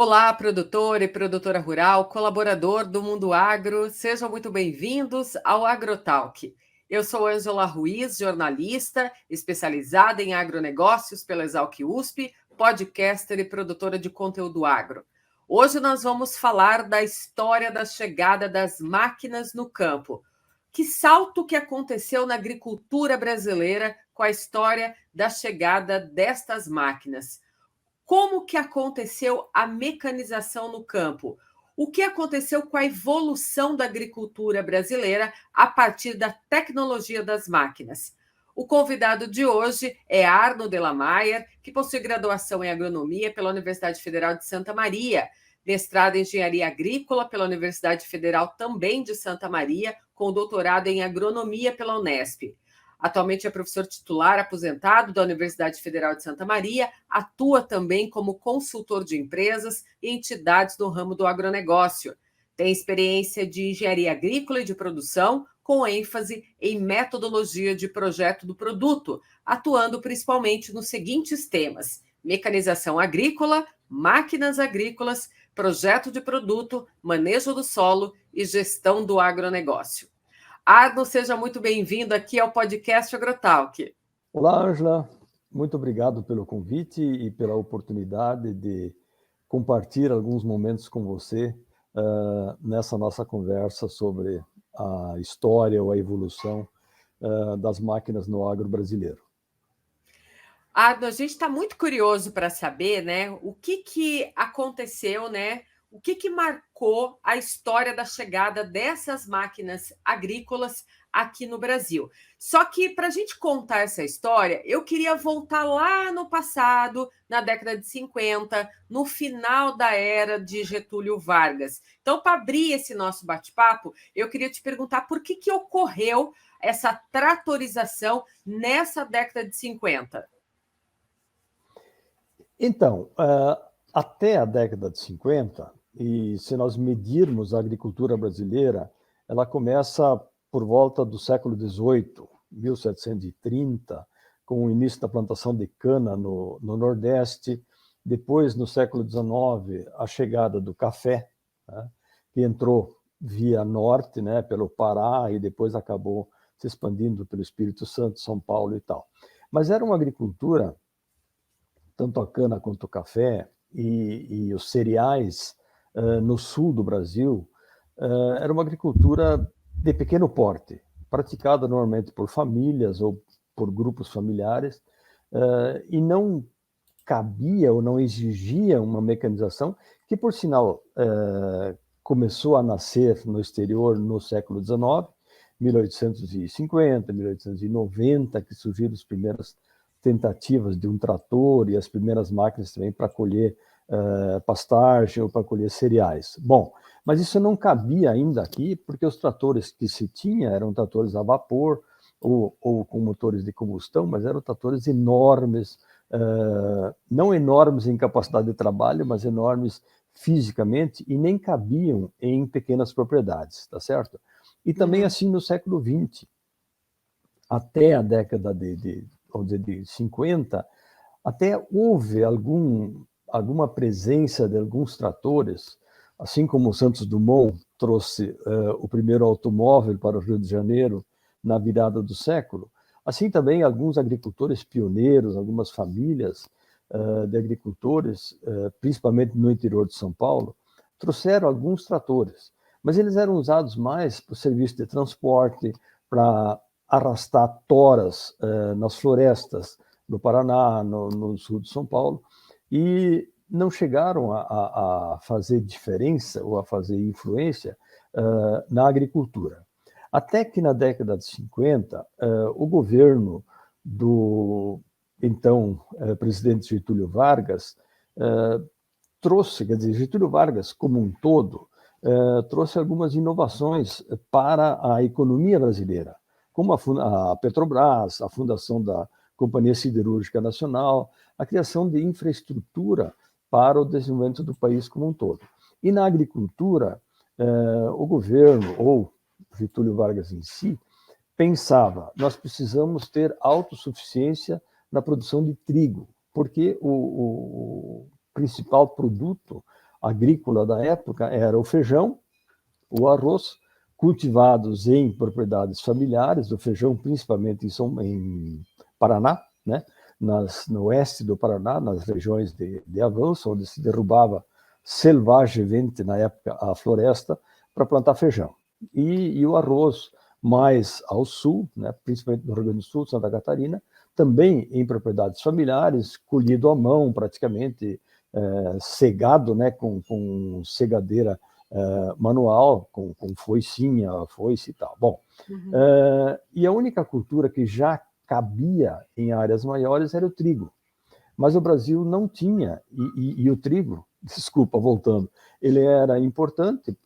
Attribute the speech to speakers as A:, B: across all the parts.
A: Olá, produtor e produtora rural, colaborador do Mundo Agro, sejam muito bem-vindos ao AgroTalk. Eu sou Ângela Ruiz, jornalista, especializada em agronegócios pela Exalc USP, podcaster e produtora de conteúdo agro. Hoje nós vamos falar da história da chegada das máquinas no campo. Que salto que aconteceu na agricultura brasileira com a história da chegada destas máquinas? Como que aconteceu a mecanização no campo? O que aconteceu com a evolução da agricultura brasileira a partir da tecnologia das máquinas? O convidado de hoje é Arno Delamayer, que possui graduação em agronomia pela Universidade Federal de Santa Maria, mestrado em engenharia agrícola pela Universidade Federal também de Santa Maria, com doutorado em agronomia pela Unesp. Atualmente é professor titular aposentado da Universidade Federal de Santa Maria, atua também como consultor de empresas e entidades no ramo do agronegócio. Tem experiência de engenharia agrícola e de produção, com ênfase em metodologia de projeto do produto, atuando principalmente nos seguintes temas: mecanização agrícola, máquinas agrícolas, projeto de produto, manejo do solo e gestão do agronegócio. Arno, seja muito bem-vindo aqui ao podcast AgroTalk.
B: Olá, Ângela. Muito obrigado pelo convite e pela oportunidade de compartilhar alguns momentos com você nessa nossa conversa sobre a história ou a evolução das máquinas no agro brasileiro.
A: Arno, a gente está muito curioso para saber, né, o que aconteceu, né? O que marcou a história da chegada dessas máquinas agrícolas aqui no Brasil? Só que, para a gente contar essa história, eu queria voltar lá no passado, na década de 50, no final da era de Getúlio Vargas. Então, para abrir esse nosso bate-papo, eu queria te perguntar por que ocorreu essa tratorização nessa década de 50?
B: Então, até a década de 50, e se nós medirmos a agricultura brasileira, ela começa por volta do século XVIII, 1730, com o início da plantação de cana no Nordeste. Depois, no século XIX, a chegada do café, né, que entrou via norte, né, pelo Pará, e depois acabou se expandindo pelo Espírito Santo, São Paulo e tal. Mas era uma agricultura, tanto a cana quanto o café e os cereais no sul do Brasil, era uma agricultura de pequeno porte, praticada normalmente por famílias ou por grupos familiares, e não cabia ou não exigia uma mecanização que, por sinal, começou a nascer no exterior no século XIX, 1850, 1890, que surgiram as primeiras tentativas de um trator e as primeiras máquinas também para colher pastagem ou para colher cereais. Bom, mas isso não cabia ainda aqui, porque os tratores que se tinha eram tratores a vapor ou com motores de combustão, mas eram tratores enormes, não enormes em capacidade de trabalho, mas enormes fisicamente, e nem cabiam em pequenas propriedades, tá certo? E também assim no século XX, até a década vamos dizer, de 50, até houve alguma presença de alguns tratores, assim como o Santos Dumont trouxe o primeiro automóvel para o Rio de Janeiro na virada do século, assim também alguns agricultores pioneiros, algumas famílias de agricultores, principalmente no interior de São Paulo, trouxeram alguns tratores, mas eles eram usados mais para o serviço de transporte, para arrastar toras nas florestas no Paraná, no sul de São Paulo, e não chegaram a fazer diferença ou a fazer influência na agricultura. Até que na década de 50, o governo do então presidente Getúlio Vargas trouxe, quer dizer, Getúlio Vargas como um todo, trouxe algumas inovações para a economia brasileira, como a Petrobras, a fundação da Companhia Siderúrgica Nacional, a criação de infraestrutura para o desenvolvimento do país como um todo. E na agricultura, o governo, ou Getúlio Vargas em si, pensava, nós precisamos ter autossuficiência na produção de trigo, porque o principal produto agrícola da época era o feijão, o arroz, cultivados em propriedades familiares, o feijão principalmente em Paraná, né? No oeste do Paraná, nas regiões de avanço, onde se derrubava selvagemente, na época, a floresta para plantar feijão. E o arroz mais ao sul, né? Principalmente no Rio Grande do Sul, Santa Catarina, também em propriedades familiares, colhido à mão praticamente, segado, né? com segadeira manual, com foicinha, foice e tal. Bom, e a única cultura que já cabia em áreas maiores era o trigo. Mas o Brasil não tinha, e o trigo, desculpa, voltando, ele era importante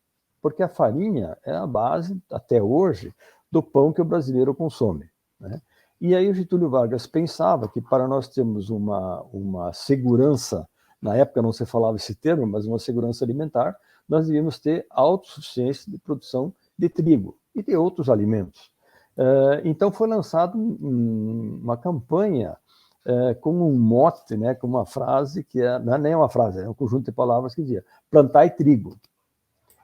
B: porque a farinha é a base, até hoje, do pão que o brasileiro consome, né? E aí o Getúlio Vargas pensava que para nós termos uma segurança, na época não se falava esse termo, mas uma segurança alimentar, nós devíamos ter autossuficiência de produção de trigo e de outros alimentos. Então foi lançada uma campanha com um mote, né, com uma frase que não é nem uma frase, é um conjunto de palavras que dizia plantai trigo.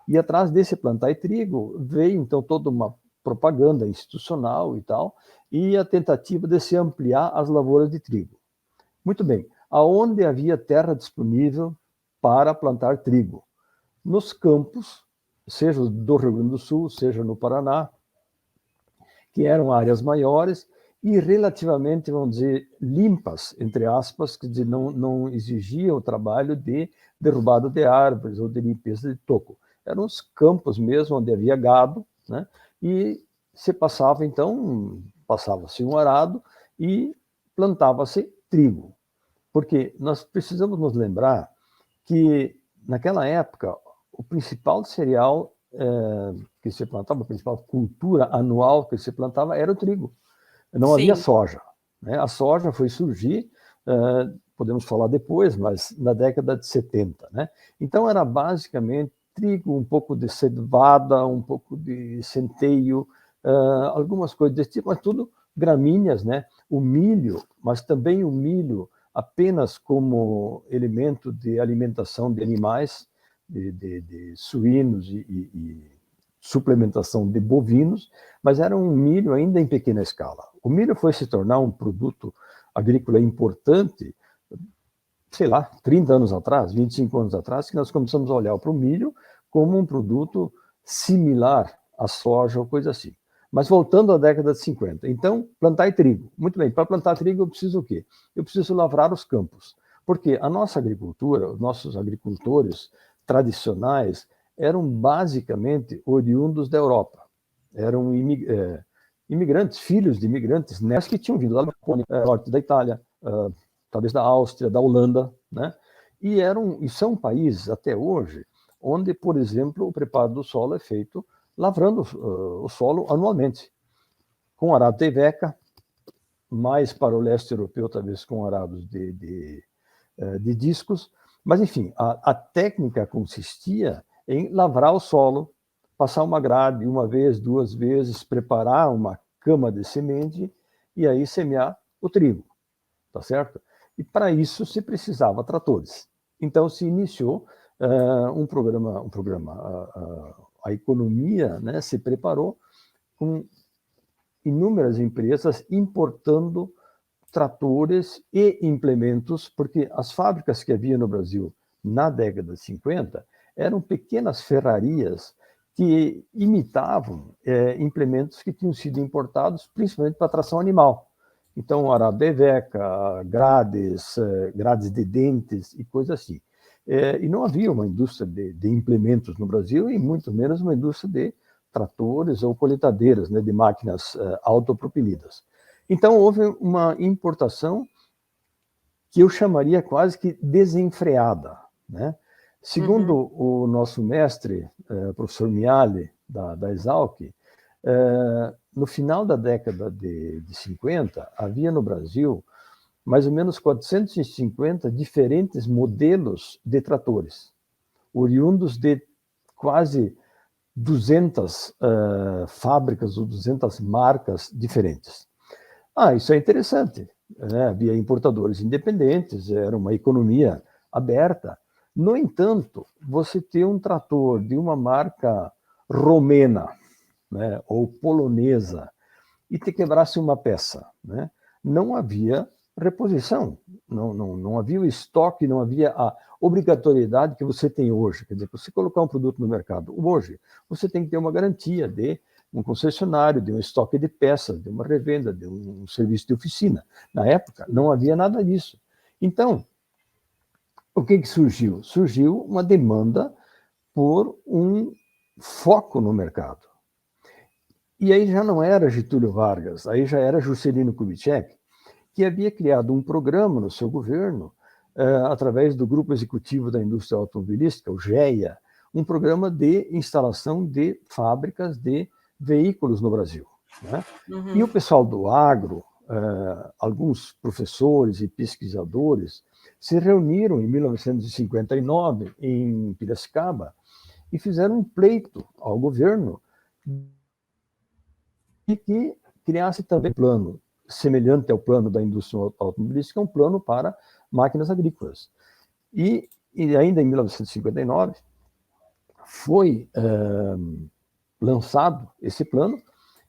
B: E atrás desse plantai trigo veio então toda uma propaganda institucional e tal, e a tentativa de se ampliar as lavouras de trigo. Muito bem, aonde havia terra disponível para plantar trigo? Nos campos, seja do Rio Grande do Sul, seja no Paraná, que eram áreas maiores e relativamente, vamos dizer, limpas, entre aspas, que não exigia o trabalho de derrubada de árvores ou de limpeza de toco. Eram os campos mesmo, onde havia gado, né? E se passava, então, passava-se um arado e plantava-se trigo. Porque nós precisamos nos lembrar que, naquela época, o principal cereal que se plantava, a principal cultura anual que se plantava era o trigo. Não havia soja, né? A soja foi surgir, podemos falar depois, mas na década de 70, né? Então era basicamente trigo, um pouco de cevada, um pouco de centeio, algumas coisas desse tipo, mas tudo gramíneas, né? O milho, mas também o milho apenas como elemento de alimentação de animais, de suínos e suplementação de bovinos, mas era um milho ainda em pequena escala. O milho foi se tornar um produto agrícola importante, sei lá, 30 anos atrás, 25 anos atrás, que nós começamos a olhar para o milho como um produto similar à soja ou coisa assim. Mas voltando à década de 50, então, plantar trigo. Muito bem, para plantar trigo eu preciso o quê? Eu preciso lavrar os campos, porque a nossa agricultura, os nossos agricultores tradicionais, eram basicamente oriundos da Europa. Eram imigrantes, filhos de imigrantes, né, que tinham vindo lá do norte da Itália, talvez da Áustria, da Holanda, né? E são países, até hoje, onde, por exemplo, o preparo do solo é feito lavrando o solo anualmente, com arado de Iveca, mais para o leste europeu, talvez com arados de discos, mas, enfim, a técnica consistia em lavrar o solo, passar uma grade uma vez, duas vezes, preparar uma cama de semente e aí semear o trigo, tá certo? E para isso se precisava tratores. Então se iniciou um programa, a economia, né, se preparou com inúmeras empresas importando tratores e implementos, porque as fábricas que havia no Brasil na década de 50 eram pequenas ferrarias que imitavam implementos que tinham sido importados principalmente para tração animal. Então, arabeveca, grades de dentes e coisas assim. E não havia uma indústria de implementos no Brasil e muito menos uma indústria de tratores ou colheitadeiras, né, de máquinas autopropelidas. Então, houve uma importação que eu chamaria quase que desenfreada, né? Segundo o nosso mestre, professor Miale, da Exalc, no final da década de 50, havia no Brasil mais ou menos 450 diferentes modelos de tratores, oriundos de quase 200 fábricas ou 200 marcas diferentes. Isso é interessante, né? Havia importadores independentes, era uma economia aberta, No entanto, você ter um trator de uma marca romena, né, ou polonesa, e te quebrasse uma peça, né, não havia reposição, não havia o estoque, não havia a obrigatoriedade que você tem hoje. Quer dizer, você colocar um produto no mercado hoje, você tem que ter uma garantia de um concessionário, de um estoque de peças, de uma revenda, de um serviço de oficina. Na época, não havia nada disso. Então, o que surgiu? Surgiu uma demanda por um foco no mercado. E aí já não era Getúlio Vargas, aí já era Juscelino Kubitschek, que havia criado um programa no seu governo, através do Grupo Executivo da Indústria Automobilística, o GEA, um programa de instalação de fábricas de veículos no Brasil. Né? Uhum. E o pessoal do agro, alguns professores e pesquisadores, se reuniram em 1959 em Piracicaba e fizeram um pleito ao governo de que criasse também um plano semelhante ao plano da indústria automobilística, um plano para máquinas agrícolas. E ainda em 1959 foi lançado esse plano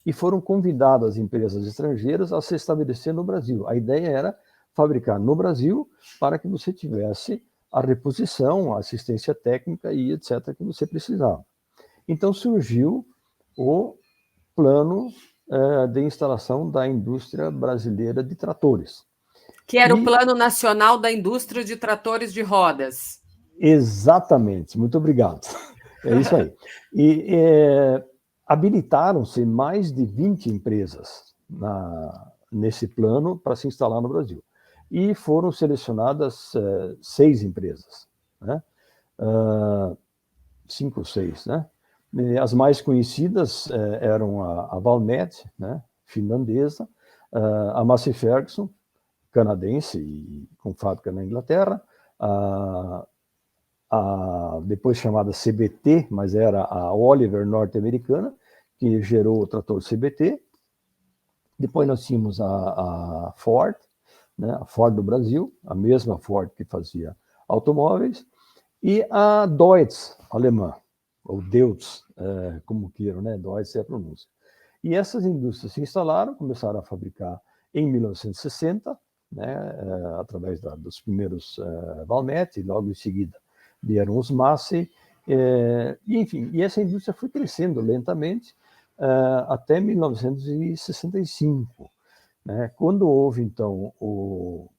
B: e foram convidadas empresas estrangeiras a se estabelecer no Brasil. A ideia era fabricar no Brasil para que você tivesse a reposição, a assistência técnica e etc. que você precisava. Então surgiu o plano de instalação da indústria brasileira de tratores.
A: Que era o Plano Nacional da Indústria de Tratores de Rodas.
B: Exatamente, muito obrigado. É isso aí. E habilitaram-se mais de 20 empresas nesse plano para se instalar no Brasil. E foram selecionadas 6 empresas, né? 5 ou 6, né? As mais conhecidas eram a Valmet, né, finlandesa, a Massey Ferguson, canadense e com fábrica na Inglaterra, depois chamada CBT, mas era a Oliver norte-americana, que gerou o trator CBT. Depois nós tínhamos a Ford, né, a Ford do Brasil, a mesma Ford que fazia automóveis, e a Deutz, alemã, ou Deutz, como queiram, né? Deutz é a pronúncia. E essas indústrias se instalaram, começaram a fabricar em 1960, né, através dos primeiros Valmet, e logo em seguida vieram os Massey, enfim, e essa indústria foi crescendo lentamente até 1965, né, quando houve, então, o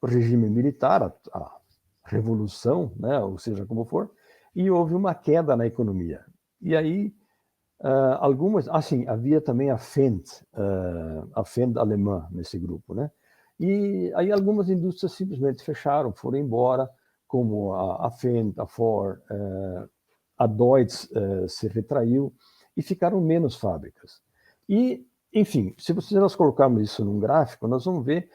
B: regime militar, a revolução, né, ou seja, como for, e houve uma queda na economia. E aí, algumas, assim, havia também a Fendt alemã nesse grupo, né? E aí algumas indústrias simplesmente fecharam, foram embora, como a Fendt, a Ford, a Deutz se retraiu, e ficaram menos fábricas. E, enfim, se nós colocarmos isso num gráfico, nós vamos ver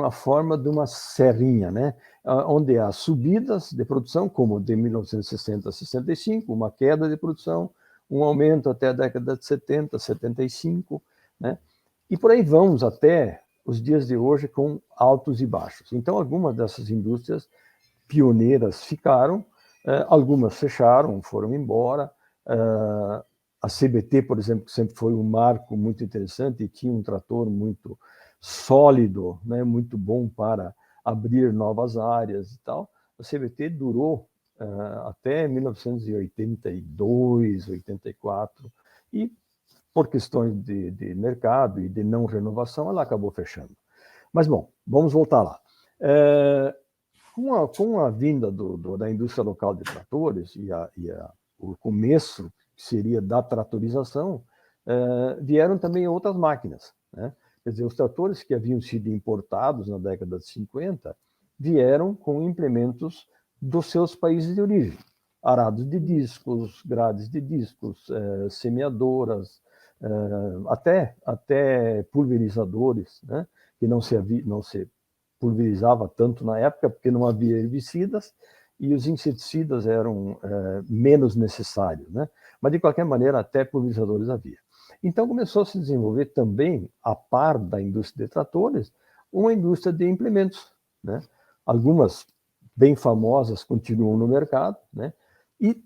B: a forma de uma serrinha, né? Onde há subidas de produção, como de 1960 a 65, uma queda de produção, um aumento até a década de 70, 75, né? E por aí vamos até os dias de hoje com altos e baixos. Então, algumas dessas indústrias pioneiras ficaram, algumas fecharam, foram embora. A CBT, por exemplo, que sempre foi um marco muito interessante e tinha um trator muito sólido, né, muito bom para abrir novas áreas e tal. A CBT durou até 1982, 84, e por questões de mercado e de não renovação, ela acabou fechando. Mas, bom, vamos voltar lá. Com a vinda da indústria local de tratores e o começo, que seria da tratorização, vieram também outras máquinas, né? Quer dizer, os tratores que haviam sido importados na década de 50 vieram com implementos dos seus países de origem. Arados de discos, grades de discos, semeadoras, até pulverizadores, né? Que não se pulverizava tanto na época, porque não havia herbicidas e os inseticidas eram menos necessários, né? Mas, de qualquer maneira, até pulverizadores havia. Então, começou a se desenvolver também, a par da indústria de tratores, uma indústria de implementos, né? Algumas bem famosas continuam no mercado, né? E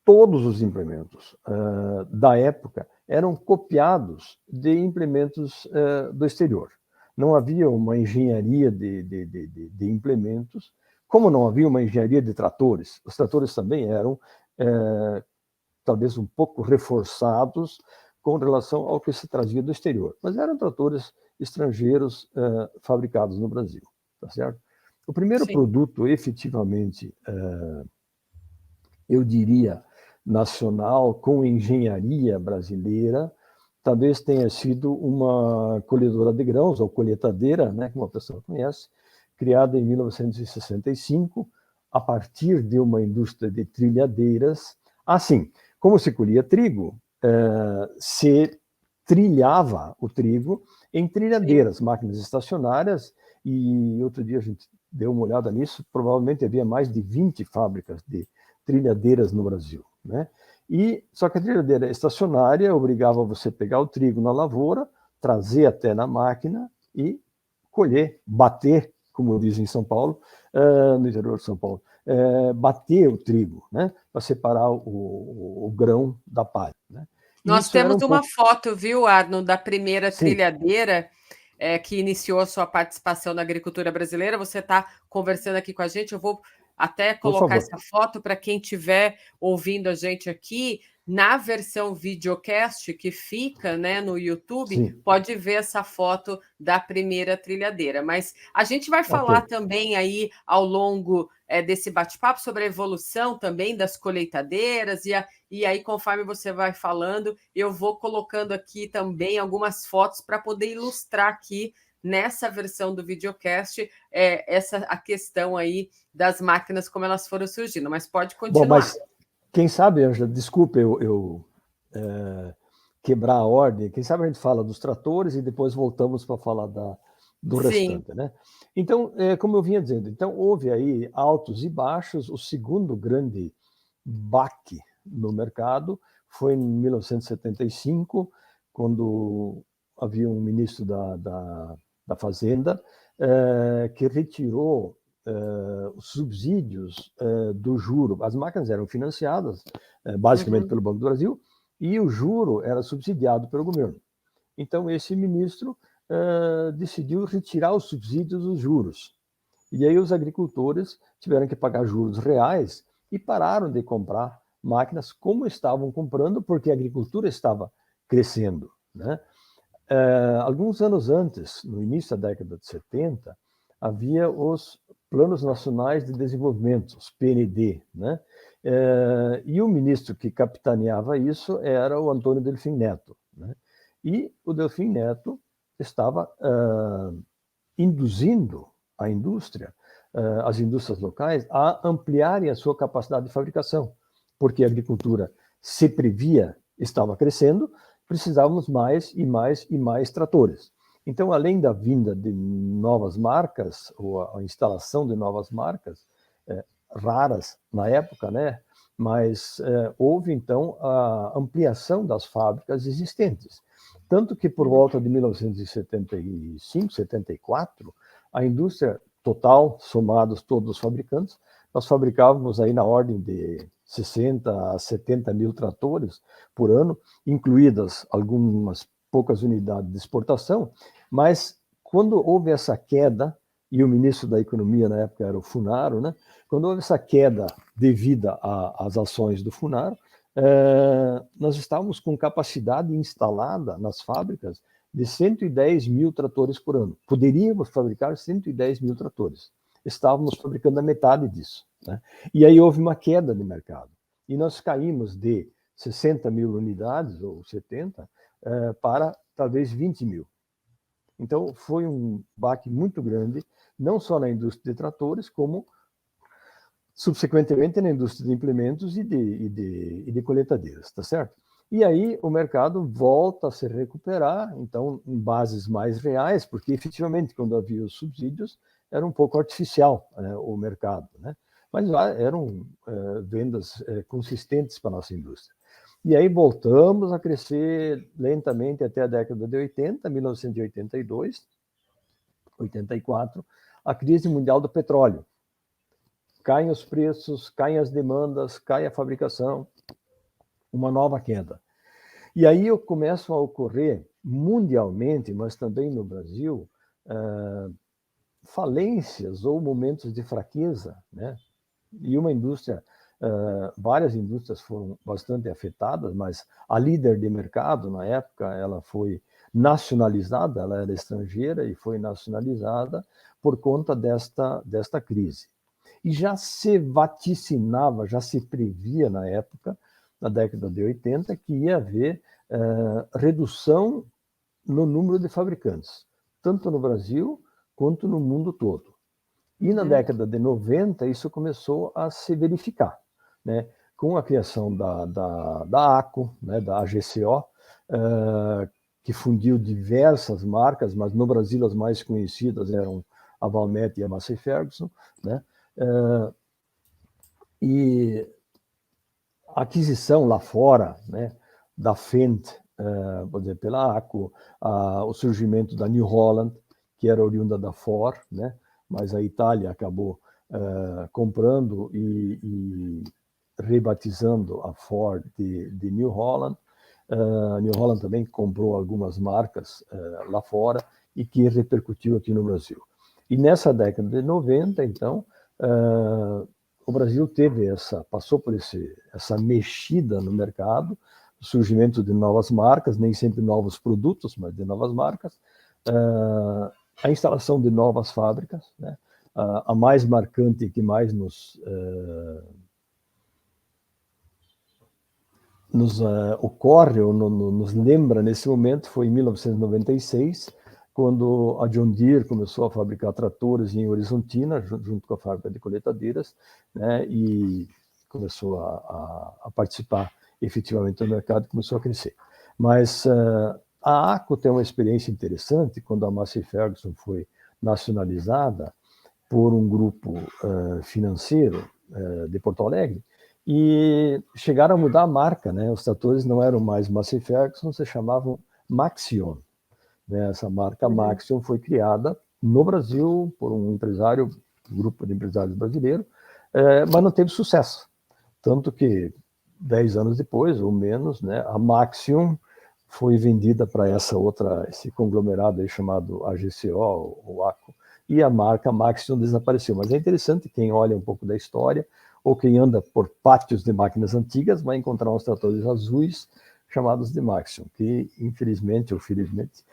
B: todos os implementos da época eram copiados de implementos do exterior. Não havia uma engenharia de implementos, como não havia uma engenharia de tratores. Os tratores também eram talvez um pouco reforçados com relação ao que se trazia do exterior, mas eram tratores estrangeiros fabricados no Brasil, tá certo? O primeiro
A: Sim.
B: produto efetivamente, eu diria, nacional, com engenharia brasileira, talvez tenha sido uma colhedora de grãos, ou colheitadeira, né, como a pessoa conhece, criada em 1965, a partir de uma indústria de trilhadeiras. Assim, como se colhia trigo, se trilhava o trigo em trilhadeiras,
A: Sim.
B: máquinas estacionárias, e outro dia a gente deu uma olhada nisso, provavelmente havia mais de 20 fábricas de trilhadeiras no Brasil, né? E só que a trilhadeira estacionária obrigava você a pegar o trigo na lavoura, trazer até na máquina e colher, bater, como dizem em São Paulo, no interior de São Paulo, bater o trigo, né, para separar o grão da palha, né? E
A: Nós
B: isso era
A: temos
B: um
A: uma
B: pouco,
A: foto, viu, Arno, da primeira
B: sim,
A: trilhadeira que iniciou a sua participação na agricultura brasileira. Você está conversando aqui com a gente. Eu vou até
B: por
A: colocar
B: favor.
A: essa foto para quem estiver ouvindo a gente aqui. Na versão videocast que fica, né, no YouTube,
B: Sim,
A: pode ver essa foto da primeira trilhadeira. Mas a gente vai
B: ok.
A: falar também aí ao longo desse bate-papo sobre a evolução também das colheitadeiras e aí, conforme você vai falando, eu vou colocando aqui também algumas fotos para poder ilustrar aqui nessa versão do videocast a questão aí das máquinas, como elas foram surgindo. Mas pode
B: Bom,
A: continuar.
B: mas quem sabe, Ângela, desculpa eu quebrar a ordem, quem sabe a gente fala dos tratores e depois voltamos para falar do
A: Sim.
B: restante, né? Então, como eu vinha dizendo, então houve aí altos e baixos. O segundo grande baque no mercado foi em 1975, quando havia um ministro da Fazenda que retirou os subsídios do juro. As máquinas eram financiadas basicamente
A: Uhum.
B: pelo Banco do Brasil e o juro era subsidiado pelo governo. Então, esse ministro decidiu retirar os subsídios dos juros. E aí os agricultores tiveram que pagar juros reais e pararam de comprar máquinas como estavam comprando, porque a agricultura estava crescendo, né? Alguns anos antes, no início da década de 70, havia os Planos Nacionais de Desenvolvimento, os PND, né? E o ministro que capitaneava isso era o Antônio Delfim Neto, né? E o Delfim Neto estava induzindo a indústria, as indústrias locais, a ampliarem a sua capacidade de fabricação, porque a agricultura se previa, estava crescendo, precisávamos mais e mais e mais tratores. Então, além da vinda de novas marcas, ou a instalação de novas marcas, raras na época, né? Mas houve, então, a ampliação das fábricas existentes. Tanto que, por volta de 1975, 74, a indústria total, somados todos os fabricantes, nós fabricávamos aí na ordem de 60 a 70 mil tratores por ano, incluídas algumas poucas unidades de exportação, mas quando houve essa queda, e o ministro da Economia na época era o Funaro, né? Quando houve essa queda devida às ações do Funaro, nós estávamos com capacidade instalada nas fábricas de 110 mil tratores por ano. Poderíamos fabricar 110 mil tratores. Estávamos fabricando a metade disso, né? E aí houve uma queda de mercado. E nós caímos de 60 mil unidades, ou 70, para talvez 20 mil. Então, foi um baque muito grande, não só na indústria de tratores, como subsequentemente na indústria de implementos e de colheitadeiras, tá certo? E aí o mercado volta a se recuperar, então, em bases mais reais, porque efetivamente, quando havia os subsídios, era um pouco artificial o mercado, né? Mas lá eram vendas consistentes para a nossa indústria. E aí voltamos a crescer lentamente até a década de 80, 1982, 84, a crise mundial do petróleo. caem os preços, caem as demandas, cai a fabricação, uma nova queda. E aí começam a ocorrer mundialmente, mas também no Brasil, falências ou momentos de fraqueza, né? E uma indústria, várias indústrias foram bastante afetadas, mas a líder de mercado, na época, ela foi nacionalizada, ela era estrangeira e foi nacionalizada por conta desta crise. E já se vaticinava, já se previa na época, na década de 80, que ia haver redução no número de fabricantes, tanto no Brasil quanto no mundo todo. E na década de 90, isso começou a se verificar, né? Com a criação da ACO, né? Da AGCO, que fundiu diversas marcas, mas no Brasil as mais conhecidas eram a Valmet e a Massey Ferguson, né? E a aquisição lá fora, né, da Fendt, por exemplo, pela ACO, o surgimento da New Holland, que era oriunda da Ford, né, mas a Itália acabou comprando e rebatizando a Ford de New Holland. New Holland também comprou algumas marcas lá fora e que repercutiu aqui no Brasil. E nessa década de 90, então, o Brasil passou por essa mexida no mercado, o surgimento de novas marcas, nem sempre novos produtos, mas de novas marcas, a instalação de novas fábricas, né? A mais marcante que mais nos ocorre ou nos lembra nesse momento foi em 1996, quando a John Deere começou a fabricar tratores em Horizontina, junto com a fábrica de colheitadeiras, né, e começou a participar efetivamente do mercado e começou a crescer. Mas a ACO tem uma experiência interessante, quando a Massey Ferguson foi nacionalizada por um grupo financeiro de Porto Alegre, e chegaram a mudar a marca, né? Os tratores não eram mais Massey Ferguson, se chamavam Maxion. Essa marca Maxion foi criada no Brasil por um grupo de empresários brasileiro, mas não teve sucesso. Tanto que 10 anos depois, ou menos, né, a Maxion foi vendida para esse conglomerado aí chamado AGCO, ou ACO, e a marca Maxion desapareceu. Mas é interessante, quem olha um pouco da história, ou quem anda por pátios de máquinas antigas, vai encontrar uns tratores azuis chamados de Maxion, que infelizmente ou felizmente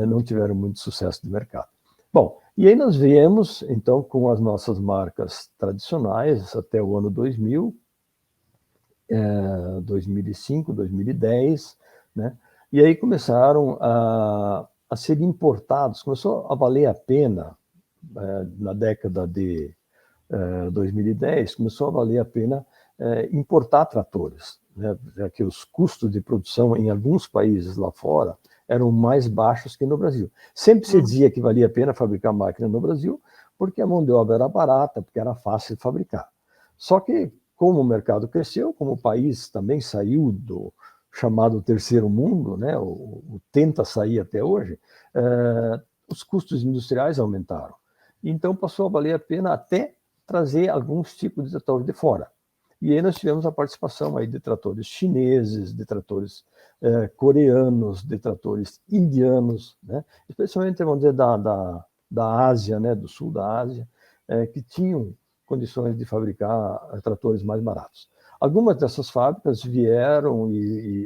B: não tiveram muito sucesso de mercado. Bom, e aí nós viemos então com as nossas marcas tradicionais até o ano 2000, 2005, 2010, né? E aí começaram a ser importados, começou a valer a pena na década de 2010, começou a valer a pena importar tratores, né? Já que os custos de produção em alguns países lá fora eram mais baixos que no Brasil. Sempre se dizia que valia a pena fabricar máquina no Brasil, porque a mão de obra era barata, porque era fácil de fabricar. Só que, como o mercado cresceu, como o país também saiu do chamado terceiro mundo, né, o tenta sair até hoje, os custos industriais aumentaram. Então passou a valer a pena até trazer alguns tipos de tratores de fora. E aí nós tivemos a participação aí de tratores chineses, de tratores coreanos, de tratores indianos, né, especialmente, vamos dizer, da Ásia, né, do sul da Ásia, que tinham condições de fabricar tratores mais baratos. Algumas dessas fábricas vieram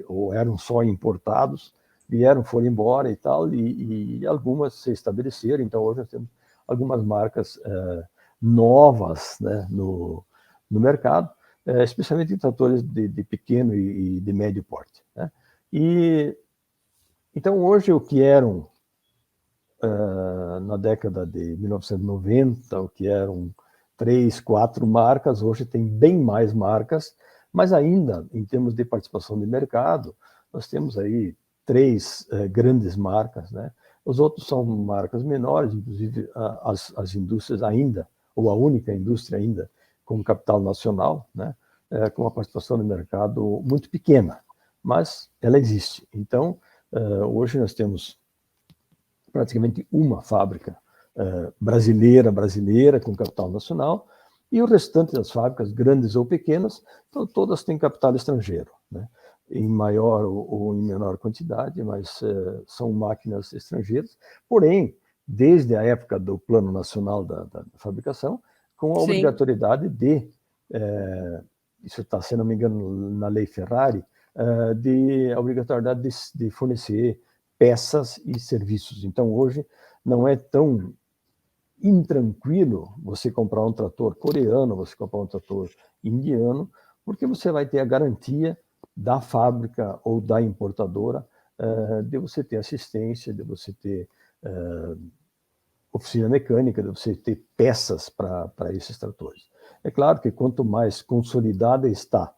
B: ou eram só importados, foram embora e tal, e algumas se estabeleceram. Então, hoje nós temos algumas marcas novas, né, no mercado, especialmente em tratores de pequeno e de médio porte, né? E então, hoje, o que eram, na década de 1990, o que eram 3, 4 marcas, hoje tem bem mais marcas, mas ainda, em termos de participação de mercado, nós temos aí 3 grandes marcas, né? Os outros são marcas menores, inclusive as indústrias ainda, ou a única indústria ainda com capital nacional, né? Com uma participação de mercado muito pequena, mas ela existe. Então, hoje nós temos praticamente uma fábrica brasileira com capital nacional, E o restante das fábricas, grandes ou pequenas, então, todas têm capital estrangeiro, né? Em maior ou em menor quantidade, mas são máquinas estrangeiras. Porém, desde a época do Plano Nacional da Fabricação, com a
A: Sim.
B: obrigatoriedade de, isso está, se não me engano, na Lei Ferrari, de a obrigatoriedade de fornecer peças e serviços. Então, hoje, não é tão intranquilo você comprar um trator coreano, você comprar um trator indiano, porque você vai ter a garantia da fábrica ou da importadora de você ter assistência, de você ter oficina mecânica, de você ter peças para esses tratores. É claro que quanto mais consolidada está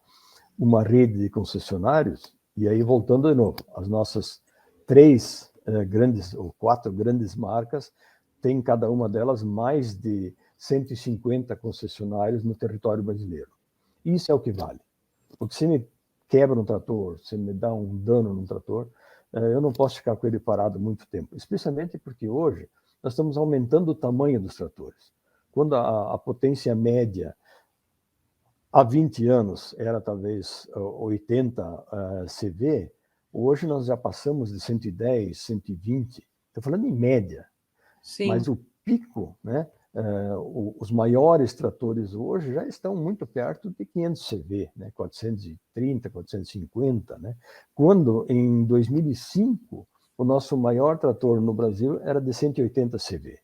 B: uma rede de concessionários, e aí voltando de novo, as nossas 3 grandes ou 4 grandes marcas, tem cada uma delas mais de 150 concessionários no território brasileiro. Isso é o que vale. Porque se me quebra um trator, se me dá um dano num trator, eu não posso ficar com ele parado muito tempo. Especialmente porque hoje nós estamos aumentando o tamanho dos tratores. Quando a potência média há 20 anos era talvez 80 CV, hoje nós já passamos de 110, 120. Estou falando em média. Mas
A: Sim.
B: o pico, né, os maiores tratores hoje já estão muito perto de 500 CV, né, 430, 450. Né, quando, em 2005, o nosso maior trator no Brasil era de 180 CV.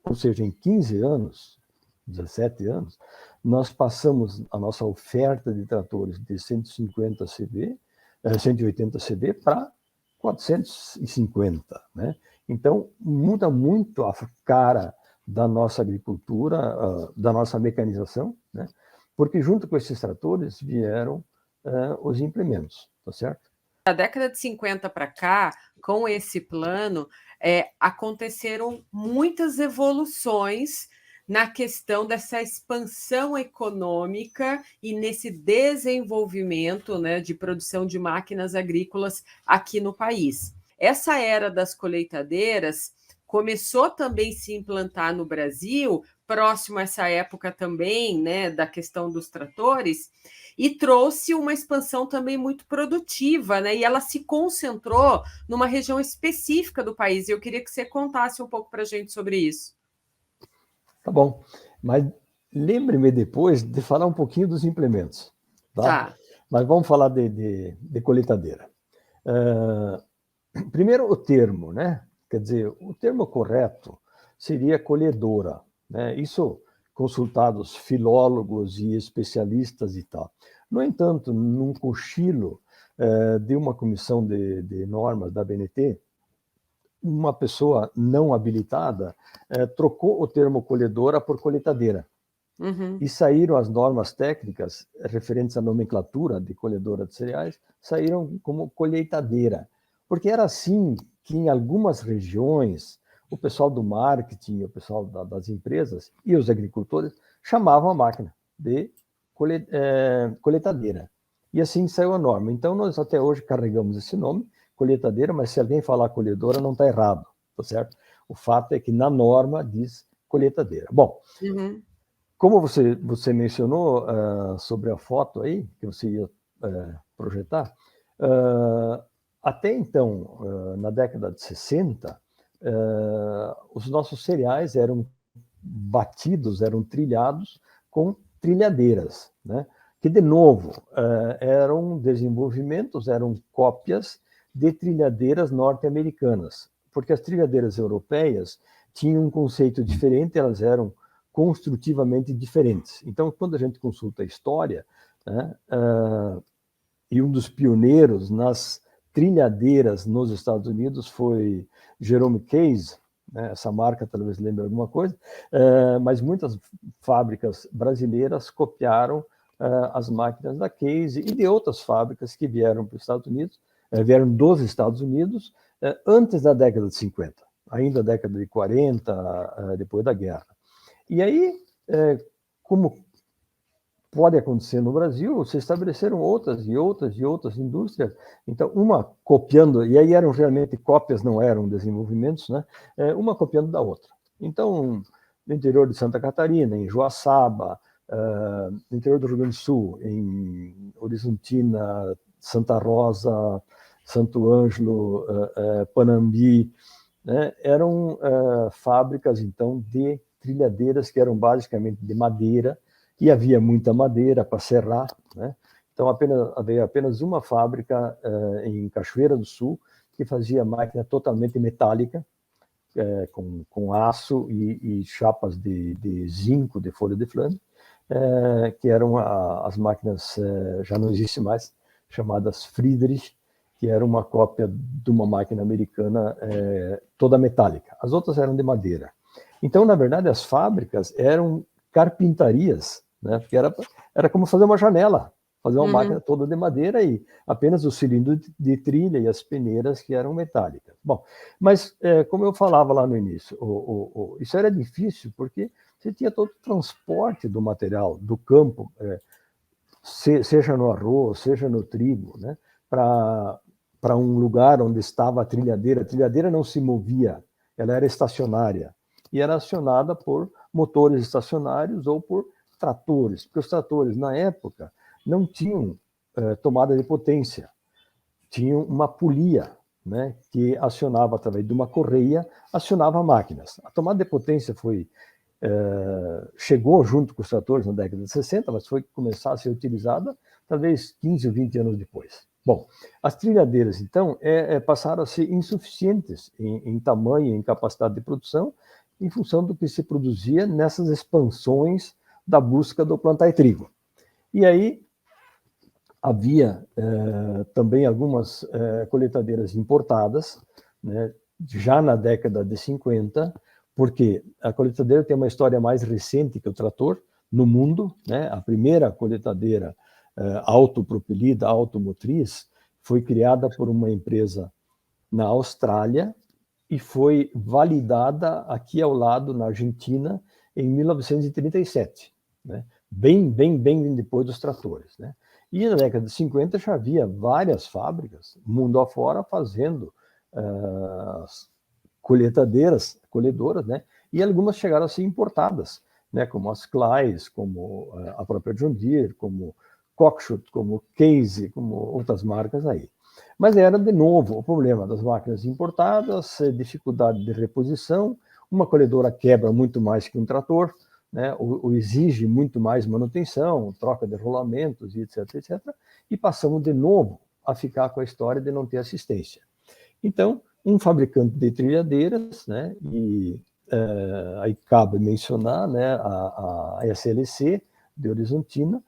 B: Ou seja, em 15 anos, 17 anos, nós passamos a nossa oferta de tratores de 150 CV, 180 CV para 450, né? Então, muda muito a cara da nossa agricultura, da nossa mecanização, né? Porque junto com esses tratores vieram os implementos, tá certo?
A: Da década de 50 para cá, com esse plano, aconteceram muitas evoluções na questão dessa expansão econômica e nesse desenvolvimento, né, de produção de máquinas agrícolas aqui no país. Essa era das colheitadeiras começou também a se implantar no Brasil, próximo a essa época também, né, da questão dos tratores, e trouxe uma expansão também muito produtiva, né? E ela se concentrou numa região específica do país. E eu queria que você contasse um pouco para a gente sobre isso.
B: Tá bom, mas lembre-me depois de falar um pouquinho dos implementos, tá?
A: Tá.
B: Mas vamos falar de colheitadeira. Primeiro, o termo, né? Quer dizer, o termo correto seria colhedora, né? Isso consultados filólogos e especialistas e tal. No entanto, num cochilo de uma comissão de normas da BNT, uma pessoa não habilitada trocou o termo colhedora por colheitadeira.
A: Uhum.
B: E saíram as normas técnicas referentes à nomenclatura de colhedora de cereais, saíram como colheitadeira. Porque era assim que em algumas regiões o pessoal do marketing, o pessoal das empresas e os agricultores chamavam a máquina de colheitadeira. E assim saiu a norma. Então nós até hoje carregamos esse nome, colheitadeira, mas se alguém falar colhedora não está errado, tá certo? O fato é que na norma diz colheitadeira. Bom,
A: Uhum.
B: como você mencionou sobre a foto aí, que você ia projetar, até então, na década de 60, os nossos cereais eram batidos, eram trilhados com trilhadeiras, né? Que, de novo, eram desenvolvimentos, eram cópias de trilhadeiras norte-americanas, porque as trilhadeiras europeias tinham um conceito diferente, elas eram construtivamente diferentes. Então, quando a gente consulta a história, né, e um dos pioneiros nas trilhadeiras nos Estados Unidos foi Jerome Case, né, essa marca talvez lembre alguma coisa, mas muitas fábricas brasileiras copiaram as máquinas da Case e de outras fábricas que vieram para os Estados Unidos, vieram dos Estados Unidos antes da década de 50, ainda década de 40, depois da guerra. E aí, como pode acontecer no Brasil, se estabeleceram outras e outras e outras indústrias. Então, uma copiando, e aí eram realmente cópias, não eram desenvolvimentos, né? Uma copiando da outra. Então, no interior de Santa Catarina, em Joaçaba, no interior do Rio Grande do Sul, em Horizontina, Santa Rosa, Santo Ângelo, Panambi, né? Eram fábricas, então, de trilhadeiras que eram basicamente de madeira, e havia muita madeira para serrar, né? Então, havia apenas uma fábrica em Cachoeira do Sul que fazia máquina totalmente metálica, com aço e chapas de zinco, de folha de flame, que eram as máquinas, já não existem mais, chamadas Friedrich, que era uma cópia de uma máquina americana toda metálica. As outras eram de madeira. Então, na verdade, as fábricas eram carpintarias, né? Porque era como fazer uma janela, fazer uma máquina toda de madeira e apenas o cilindro de trilha e as peneiras que eram metálicas. Bom, mas como eu falava lá no início, isso era difícil porque você tinha todo o transporte do material do campo, seja no arroz, seja no trigo, né, para um lugar onde estava a trilhadeira. A trilhadeira não se movia, ela era estacionária e era acionada por motores estacionários ou por tratores, porque os tratores, na época, não tinham tomada de potência, tinham uma polia, né, que acionava através de uma correia, acionava máquinas. A tomada de potência chegou junto com os tratores na década de 60, mas foi começar a ser utilizada talvez 15 ou 20 anos depois. Bom, as trilhadeiras, então, passaram a ser insuficientes em tamanho e em capacidade de produção, em função do que se produzia nessas expansões da busca do plantar trigo. E aí havia também algumas colheitadeiras importadas, né, já na década de 50, porque a colheitadeira tem uma história mais recente que o trator no mundo, né? A primeira colheitadeira autopropelida, automotriz, foi criada por uma empresa na Austrália e foi validada aqui ao lado, na Argentina, em 1937, né? Bem depois dos tratores, né? E na década de 50 já havia várias fábricas, mundo afora, fazendo colhedoras, né? E algumas chegaram a ser importadas, né? Como as Claes, como a própria John Deere, como Cockshut, como Case, como outras marcas aí. Mas era, de novo, o problema das máquinas importadas, dificuldade de reposição, uma colhedora quebra muito mais que um trator, né, ou exige muito mais manutenção, troca de rolamentos, etc. E passamos de novo a ficar com a história de não ter assistência. Então, um fabricante de trilhadeiras, né, e aí cabe mencionar, né, a SLC de Horizontina,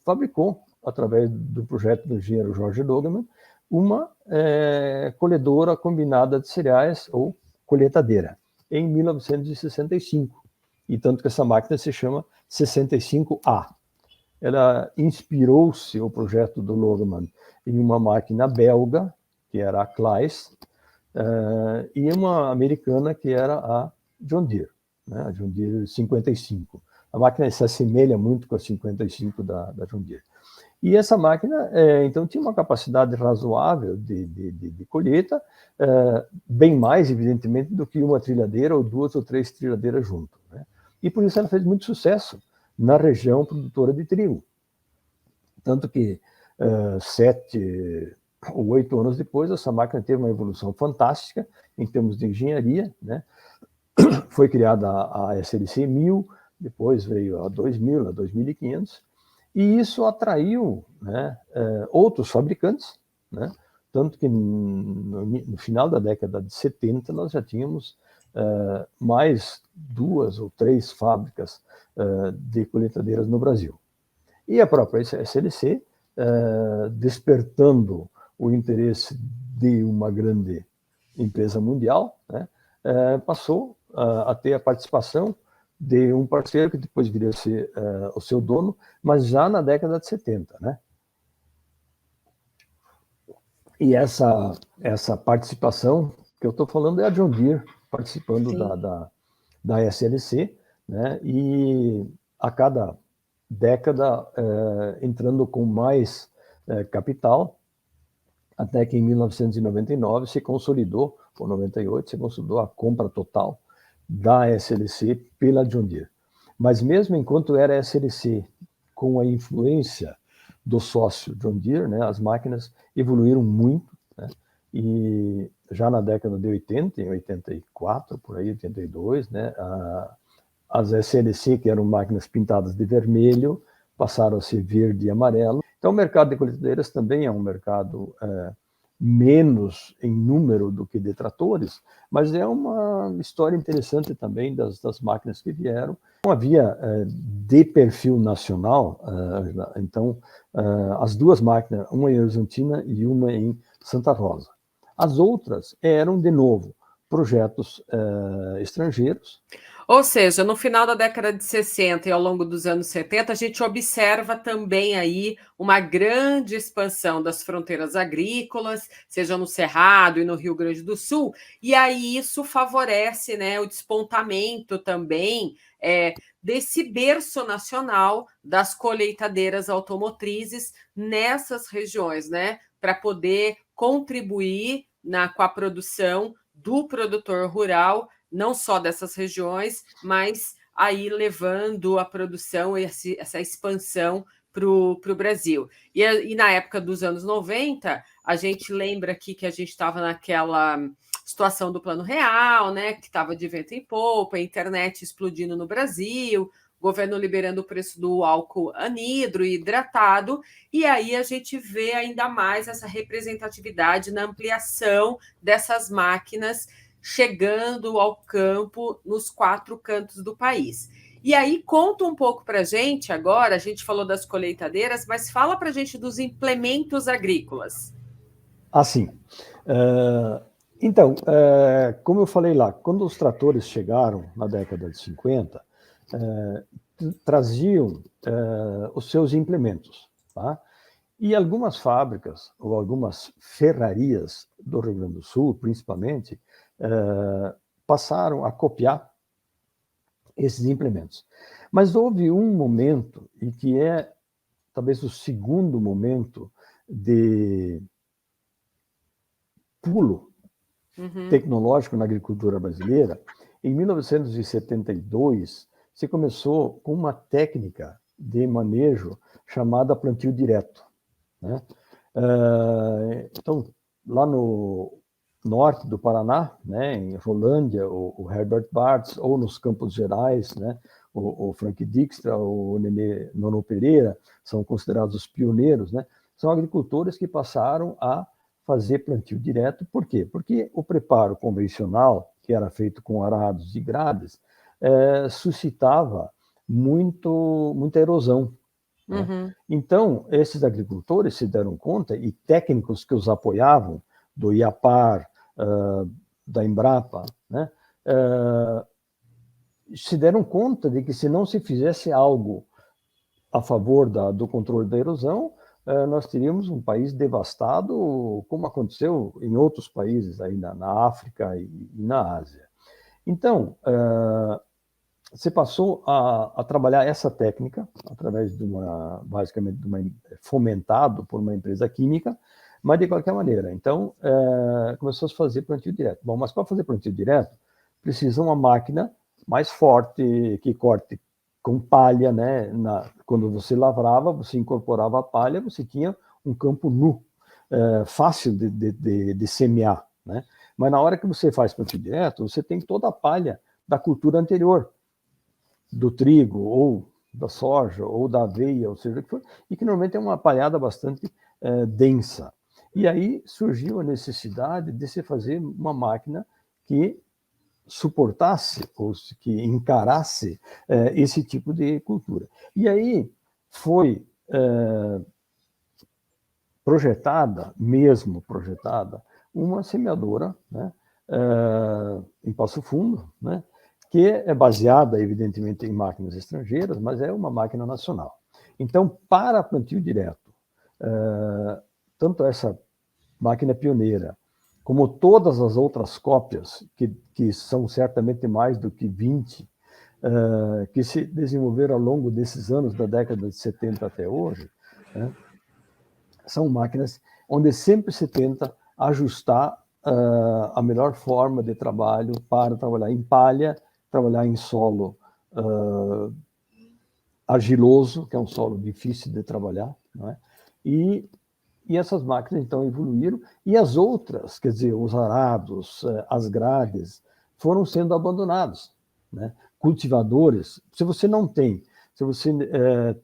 B: fabricou, através do projeto do engenheiro Jorge Logemann, uma colhedora combinada de cereais, ou colheitadeira, em 1965. E tanto que essa máquina se chama 65A. Ela inspirou-se, o projeto do Logemann, em uma máquina belga, que era a Claes, e uma americana, que era a John Deere, né? A John Deere 55. A máquina se assemelha muito com a 55 da John Deere. E essa máquina, então, tinha uma capacidade razoável de colheita, bem mais, evidentemente, do que uma trilhadeira ou duas ou três trilhadeiras junto, né? E por isso ela fez muito sucesso na região produtora de trigo. Tanto que 7 ou 8 anos depois, essa máquina teve uma evolução fantástica em termos de engenharia, né? Foi criada a SLC 1000, depois veio a 2000, a 2500, e isso atraiu, né, outros fabricantes, né? Tanto que no final da década de 70 nós já tínhamos mais 2 ou 3 fábricas de colheitadeiras no Brasil. E a própria SLC, despertando o interesse de uma grande empresa mundial, né, passou a ter a participação de um parceiro que depois viria a ser o seu dono, mas já na década de 70, né? E essa participação que eu estou falando é a John Deere participando da SLC, né? E a cada década entrando com mais capital, até que em 1999 se consolidou, ou 98, se consolidou a compra total da SLC pela John Deere. Mas mesmo enquanto era SLC, com a influência do sócio John Deere, né, as máquinas evoluíram muito, né, e já na década de 80, em 84, por aí, 82, né, as SLC, que eram máquinas pintadas de vermelho, passaram a ser verde e amarelo. Então, o mercado de colheitadeiras também é um mercado menos em número do que de tratores, mas é uma história interessante também das máquinas que vieram. Não havia de perfil nacional, então as duas máquinas, uma em Horizontina e uma em Santa Rosa. As outras eram, de novo, projetos estrangeiros.
A: Ou seja, no final da década de 60 e ao longo dos anos 70, a gente observa também aí uma grande expansão das fronteiras agrícolas, seja no Cerrado e no Rio Grande do Sul, e aí isso favorece, né, o despontamento também desse berço nacional das colheitadeiras automotrizes nessas regiões, né, para poder contribuir com a produção do produtor rural, não só dessas regiões, mas aí levando a produção e essa expansão para o Brasil. E na época dos anos 90, a gente lembra aqui que a gente estava naquela situação do Plano Real, né, que estava de vento em popa, a internet explodindo no Brasil, o governo liberando o preço do álcool anidro e hidratado, e aí a gente vê ainda mais essa representatividade na ampliação dessas máquinas chegando ao campo nos 4 cantos do país. E aí, conta um pouco para a gente agora, a gente falou das colheitadeiras, mas fala para a gente dos implementos agrícolas.
B: Assim, então, como eu falei lá, quando os tratores chegaram na década de 50, traziam os seus implementos, tá? E algumas fábricas, ou algumas ferrarias do Rio Grande do Sul, principalmente, passaram a copiar esses implementos. Mas houve um momento, e que é talvez o segundo momento de pulo tecnológico na agricultura brasileira. Em 1972, se começou com uma técnica de manejo chamada plantio direto, né? Então, lá no norte do Paraná, né, em Rolândia, o Herbert Bartz, ou nos Campos Gerais, né, o Frank Dijkstra, o Nono Pereira, são considerados os pioneiros, né? São agricultores que passaram a fazer plantio direto. Por quê? Porque o preparo convencional, que era feito com arados e grades, suscitava muita erosão. Né? Então, esses agricultores se deram conta, e técnicos que os apoiavam, do IAPAR, da Embrapa, né, se deram conta de que se não se fizesse algo a favor do controle da erosão, nós teríamos um país devastado, como aconteceu em outros países, aí na África e na Ásia. Então, você passou a trabalhar essa técnica através de basicamente, fomentado por uma empresa química, mas de qualquer maneira. Então, começou a se fazer plantio direto. Bom, mas para fazer plantio direto, precisa uma máquina mais forte, que corte com palha, né? Quando você lavrava, você incorporava a palha, você tinha um campo nu, fácil de semear, né? Mas na hora que você faz plantio direto, você tem toda a palha da cultura anterior, do trigo, ou da soja, ou da aveia, ou seja o que for, e que normalmente é uma palhada bastante densa. E aí surgiu a necessidade de se fazer uma máquina que suportasse, ou que encarasse esse tipo de cultura. E aí foi projetada, uma semeadora, né, em Passo Fundo, né, que é baseada, evidentemente, em máquinas estrangeiras, mas é uma máquina nacional. Então, para plantio direto, tanto essa máquina pioneira, como todas as outras cópias, que são certamente mais do que 20, que se desenvolveram ao longo desses anos, da década de 70 até hoje, né, são máquinas onde sempre se tenta ajustar a melhor forma de trabalho para trabalhar em palha trabalhar em solo argiloso, que é um solo difícil de trabalhar, não é? E essas máquinas, então, evoluíram, e as outras, quer dizer, os arados, as grades, foram sendo abandonados, né? Cultivadores, se você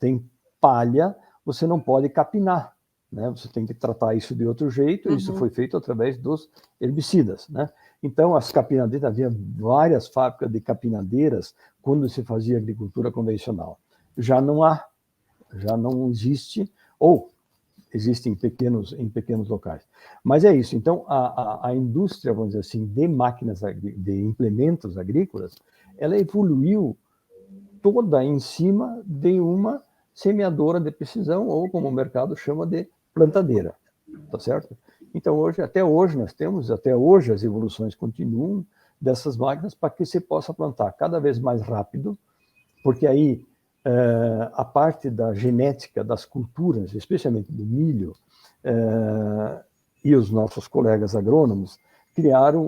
B: tem palha, você não pode capinar, né? Você tem que tratar isso de outro jeito, e isso foi feito através dos herbicidas, né? Então, as capinadeiras, havia várias fábricas de capinadeiras quando se fazia agricultura convencional. Já não existe, ou existe em pequenos locais. Mas é isso. Então, a indústria, vamos dizer assim, de máquinas, de implementos agrícolas, ela evoluiu toda em cima de uma semeadora de precisão, ou como o mercado chama de plantadeira, tá certo? Então, até hoje as evoluções continuam dessas máquinas para que se possa plantar cada vez mais rápido, porque aí a parte da genética das culturas, especialmente do milho, e os nossos colegas agrônomos criaram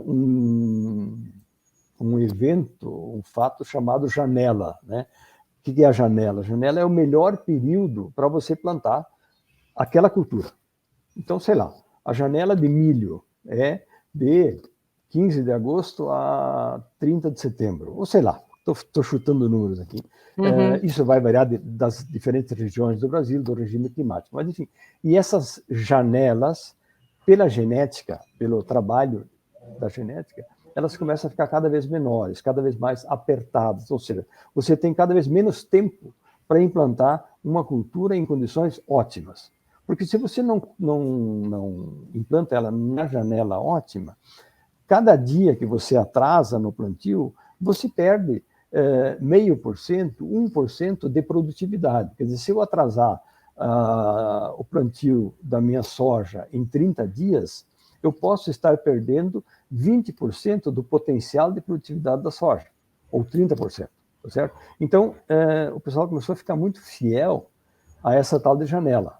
B: um evento, um fato chamado janela, né? O que é a janela? A janela é o melhor período para você plantar aquela cultura. Então, sei lá, a janela de milho é de 15 de agosto a 30 de setembro, ou sei lá, estou chutando números aqui. Isso vai variar das diferentes regiões do Brasil, do regime climático, mas enfim. E essas janelas, pela genética, pelo trabalho da genética, elas começam a ficar cada vez menores, cada vez mais apertadas, ou seja, você tem cada vez menos tempo para implantar uma cultura em condições ótimas. Porque se você não implanta ela na janela ótima, cada dia que você atrasa no plantio, você perde 0,5%, 1% de produtividade. Quer dizer, se eu atrasar o plantio da minha soja em 30 dias, eu posso estar perdendo 20% do potencial de produtividade da soja, ou 30%, tá certo? Então, o pessoal começou a ficar muito fiel a essa tal de janela.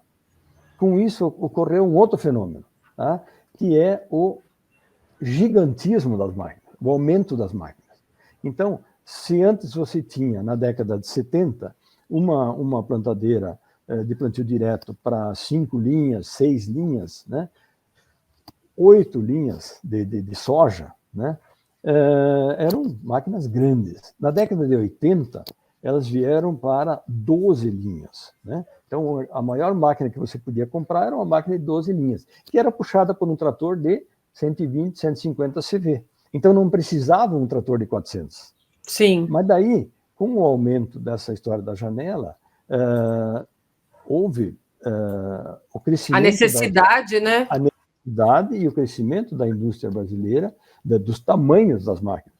B: Com isso, ocorreu um outro fenômeno, tá? Que é o gigantismo das máquinas, o aumento das máquinas. Então, se antes você tinha, na década de 70, uma plantadeira de plantio direto para 5 linhas, 6 linhas, né? 8 linhas de soja, né? Eram máquinas grandes. Na década de 80, elas vieram para 12 linhas, né? Então, a maior máquina que você podia comprar era uma máquina de 12 linhas, que era puxada por um trator de 120, 150 CV. Então, não precisava um trator de 400.
A: Sim.
B: Mas daí, com o aumento dessa história da janela, houve o crescimento...
A: A necessidade, né?
B: A necessidade e o crescimento da indústria brasileira, dos tamanhos das máquinas.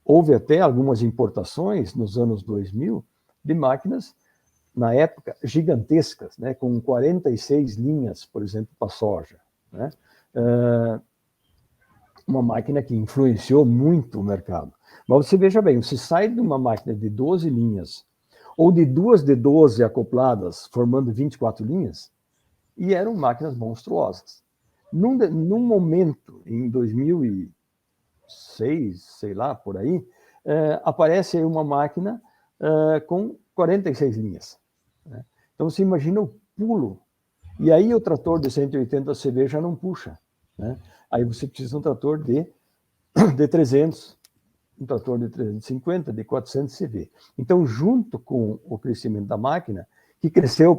B: Houve até algumas importações nos anos 2000 de máquinas, na época, gigantescas, né, com 46 linhas, por exemplo, para soja, né? Uma máquina que influenciou muito o mercado. Mas você veja bem, você sai de uma máquina de 12 linhas, ou de duas de 12 acopladas, formando 24 linhas, e eram máquinas monstruosas. Num momento, em 2006, sei lá, por aí, aparece aí uma máquina com 46 linhas. Né? Então, você imagina o pulo. E aí o trator de 180 CV já não puxa. Né? Aí você precisa de um trator de 300, um trator de 350, de 400 CV. Então, junto com o crescimento da máquina, que cresceu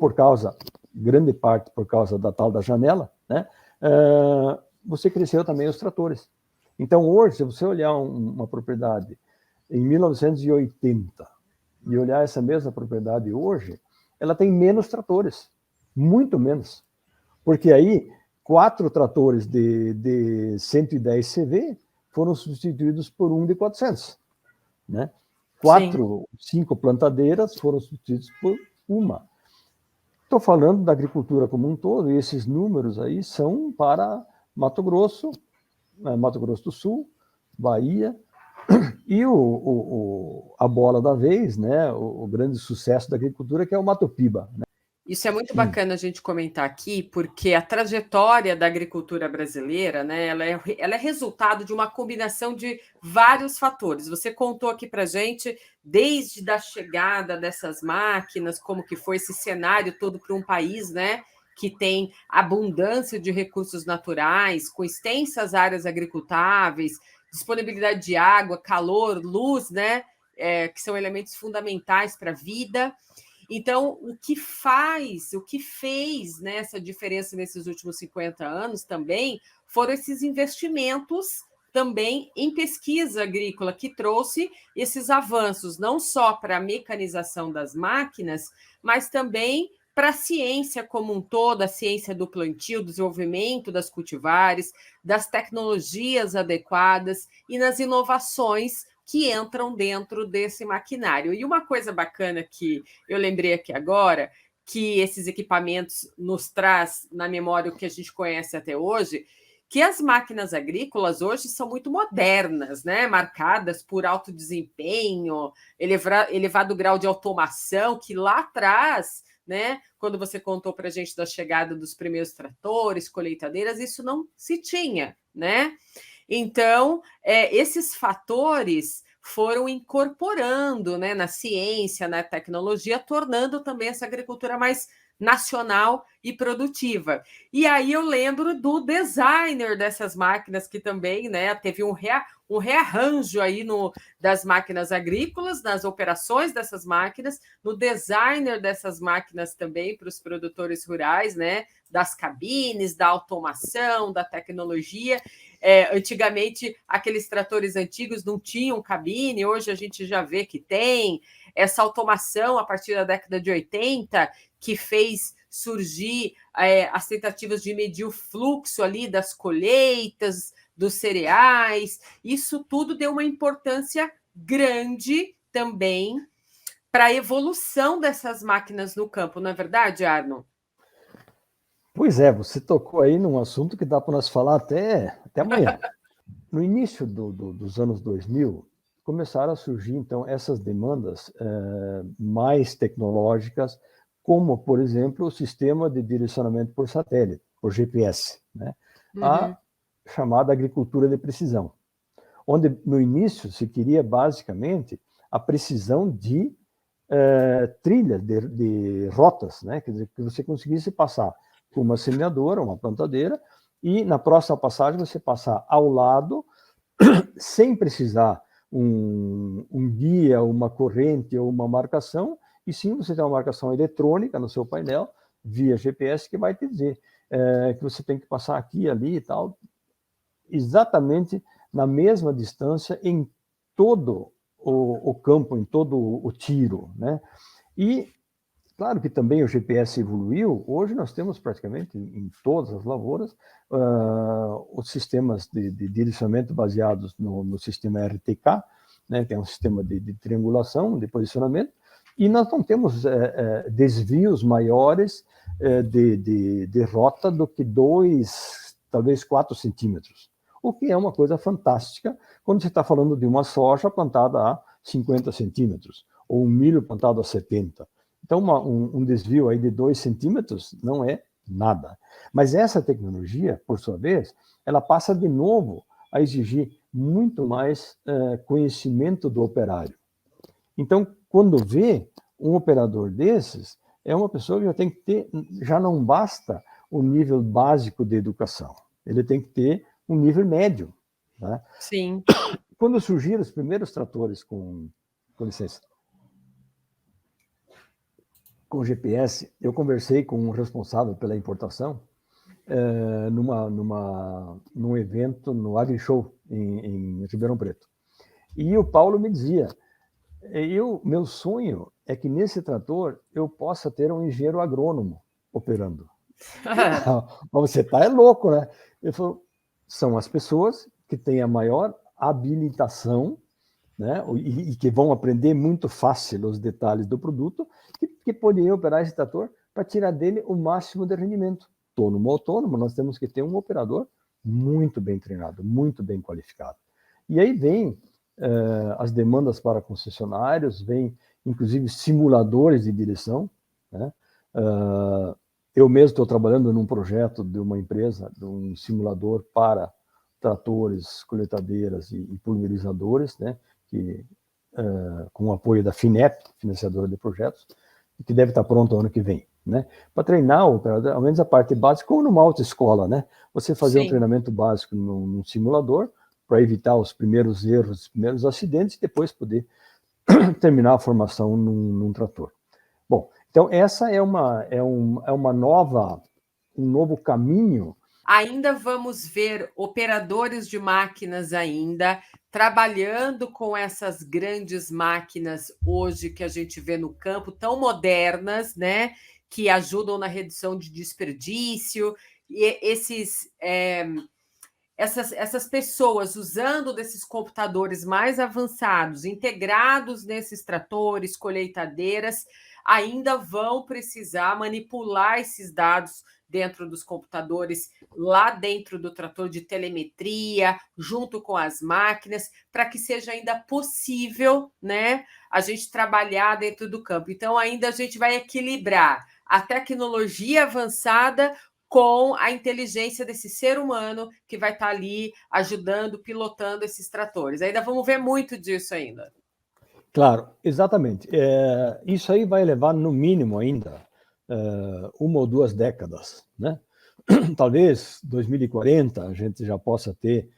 B: grande parte por causa da tal da janela, né? Você cresceu também os tratores. Então, hoje, se você olhar uma propriedade em 1980 e olhar essa mesma propriedade hoje, ela tem menos tratores, muito menos. Porque aí, 4 tratores de 110 CV foram substituídos por um de 400. Né? 5 plantadeiras foram substituídas por uma. Estou falando da agricultura como um todo, e esses números aí são para Mato Grosso do Sul, Bahia, e a bola da vez, né, o grande sucesso da agricultura, que é o Mato Piba. Né?
A: Isso é muito bacana a gente comentar aqui, porque a trajetória da agricultura brasileira, né, ela é resultado de uma combinação de vários fatores. Você contou aqui para a gente, desde a chegada dessas máquinas, como que foi esse cenário todo para um país, né, que tem abundância de recursos naturais, com extensas áreas agricultáveis, disponibilidade de água, calor, luz, né, que são elementos fundamentais para a vida. Então, o que fez, né, essa diferença nesses últimos 50 anos também foram esses investimentos também em pesquisa agrícola, que trouxe esses avanços, não só para a mecanização das máquinas, mas também para a ciência como um todo, a ciência do plantio, do desenvolvimento das cultivares, das tecnologias adequadas e nas inovações que entram dentro desse maquinário. E uma coisa bacana que eu lembrei aqui agora, que esses equipamentos nos traz na memória o que a gente conhece até hoje, que as máquinas agrícolas hoje são muito modernas, né? Marcadas por alto desempenho, elevado grau de automação, que lá atrás, né, quando você contou para a gente da chegada dos primeiros tratores, colheitadeiras, isso não se tinha, né? Então, esses fatores foram incorporando, né, na ciência, na tecnologia, tornando também essa agricultura mais nacional e produtiva. E aí eu lembro do designer dessas máquinas, que também, né, teve um rearranjo aí das máquinas agrícolas, nas operações dessas máquinas, no designer dessas máquinas também para os produtores rurais, né, das cabines, da automação, da tecnologia. Antigamente, aqueles tratores antigos não tinham cabine, hoje a gente já vê que tem. Essa automação, a partir da década de 80, que fez surgir as tentativas de medir o fluxo ali das colheitas, dos cereais, isso tudo deu uma importância grande também para a evolução dessas máquinas no campo, não é verdade, Arno?
B: Pois é, você tocou aí num assunto que dá para nós falar até amanhã. No início dos anos 2000, começaram a surgir, então, essas demandas mais tecnológicas, como, por exemplo, o sistema de direcionamento por satélite, por GPS, né? A chamada agricultura de precisão, onde, no início, se queria, basicamente, a precisão de trilhas, de rotas, né? Quer dizer, que você conseguisse passar com uma semeadora, uma plantadeira, e na próxima passagem você passar ao lado, sem precisar um guia, uma corrente ou uma marcação, e sim você tem uma marcação eletrônica no seu painel, via GPS, que vai te dizer que você tem que passar aqui, ali e tal, exatamente na mesma distância em todo o campo, em todo o tiro, né? E claro que também o GPS evoluiu. Hoje nós temos praticamente em todas as lavouras os sistemas de direcionamento baseados no sistema RTK, né, que é um sistema de triangulação, de posicionamento, e nós não temos desvios maiores de rota do que 2, talvez 4 centímetros, o que é uma coisa fantástica quando você está falando de uma soja plantada a 50 centímetros, ou um milho plantado a 70. Então, um desvio aí de 2 centímetros não é nada. Mas essa tecnologia, por sua vez, ela passa de novo a exigir muito mais conhecimento do operário. Então, quando vê um operador desses, é uma pessoa que já tem que ter, já não basta o nível básico de educação, ele tem que ter um nível médio, né?
A: Sim.
B: Quando surgiram os primeiros tratores com licença, com GPS, eu conversei com um responsável pela importação num evento no AgriShow em Ribeirão Preto. E o Paulo me dizia, meu sonho é que nesse trator eu possa ter um engenheiro agrônomo operando. Mas você é louco, né? Ele falou, são as pessoas que têm a maior habilitação, né, e que vão aprender muito fácil os detalhes do produto, que poderiam operar esse trator para tirar dele o máximo de rendimento. Autônomo, nós temos que ter um operador muito bem treinado, muito bem qualificado. E aí vem as demandas para concessionários, vem inclusive simuladores de direção, né? Eu mesmo estou trabalhando num projeto de uma empresa, de um simulador para tratores, colheitadeiras e pulverizadores, né, com o apoio da FINEP, financiadora de projetos, que deve estar pronto ano que vem, né? Para treinar o operador, ao menos a parte básica, como numa autoescola, né? Você fazer um treinamento básico num simulador para evitar os primeiros erros, os primeiros acidentes, e depois poder terminar a formação num trator. Bom, então essa é uma nova, um novo caminho.
A: Ainda vamos ver operadores de máquinas ainda trabalhando com essas grandes máquinas hoje que a gente vê no campo, tão modernas, né? Que ajudam na redução de desperdício, e essas pessoas usando desses computadores mais avançados, integrados nesses tratores, colheitadeiras, ainda vão precisar manipular esses dados dentro dos computadores, lá dentro do trator de telemetria, junto com as máquinas, para que seja ainda possível, né, a gente trabalhar dentro do campo. Então, ainda a gente vai equilibrar a tecnologia avançada com a inteligência desse ser humano que vai estar ali ajudando, pilotando esses tratores. Ainda vamos ver muito disso ainda.
B: Claro, exatamente. Isso aí vai levar, no mínimo, ainda 1 ou 2 décadas, né? Talvez 2040 a gente já possa ter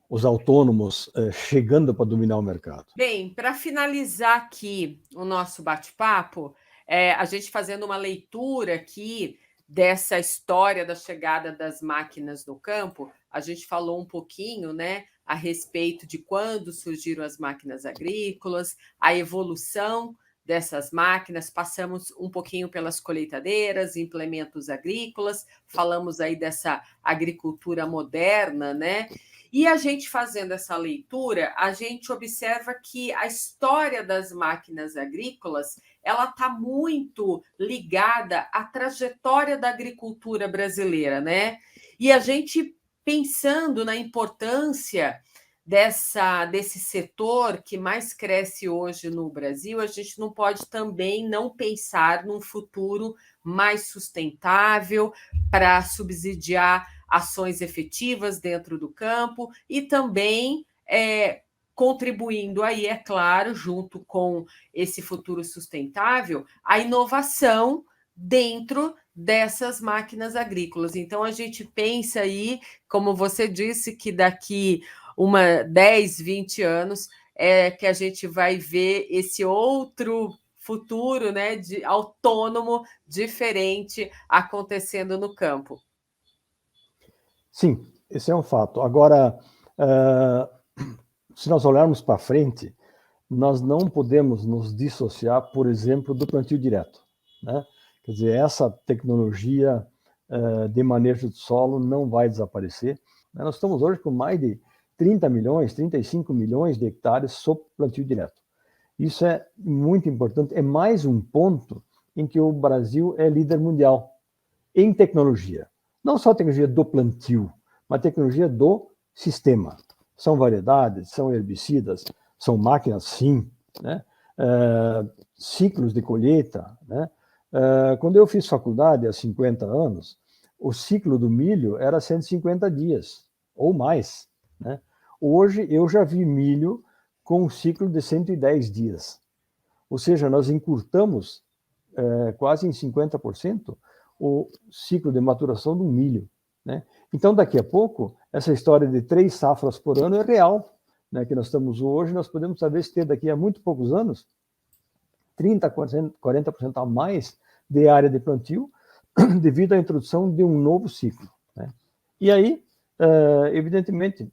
B: os autônomos chegando para dominar o mercado.
A: Bem, para finalizar aqui o nosso bate-papo, a gente fazendo uma leitura aqui dessa história da chegada das máquinas no campo, a gente falou um pouquinho, né, a respeito de quando surgiram as máquinas agrícolas, a evolução dessas máquinas, passamos um pouquinho pelas colheitadeiras, implementos agrícolas, falamos aí dessa agricultura moderna, né? E a gente fazendo essa leitura, a gente observa que a história das máquinas agrícolas ela está muito ligada à trajetória da agricultura brasileira, né? E a gente pensando na importância desse setor que mais cresce hoje no Brasil, a gente não pode também não pensar num futuro mais sustentável para subsidiar ações efetivas dentro do campo e também contribuindo aí, é claro, junto com esse futuro sustentável, a inovação dentro dessas máquinas agrícolas. Então, a gente pensa aí, como você disse, que daqui 10, 20 anos que a gente vai ver esse outro futuro, né, de autônomo diferente acontecendo no campo.
B: Sim, esse é um fato. Agora, se nós olharmos para frente, nós não podemos nos dissociar, por exemplo, do plantio direto, né? Quer dizer, essa tecnologia de manejo de solo não vai desaparecer. Nós estamos hoje com mais de 30 milhões, 35 milhões de hectares sob plantio direto. Isso é muito importante, é mais um ponto em que o Brasil é líder mundial em tecnologia. Não só a tecnologia do plantio, mas a tecnologia do sistema. São variedades, são herbicidas, são máquinas, sim, né? Ciclos de colheita, né? Quando eu fiz faculdade há 50 anos, o ciclo do milho era 150 dias, ou mais, né? Hoje eu já vi milho com um ciclo de 110 dias. Ou seja, nós encurtamos quase em 50% o ciclo de maturação do milho, né? Então, daqui a pouco, essa história de 3 safras por ano é real, né, que nós estamos hoje, nós podemos talvez ter daqui a muito poucos anos 30%, 40% a mais de área de plantio devido à introdução de um novo ciclo, né? E aí, evidentemente,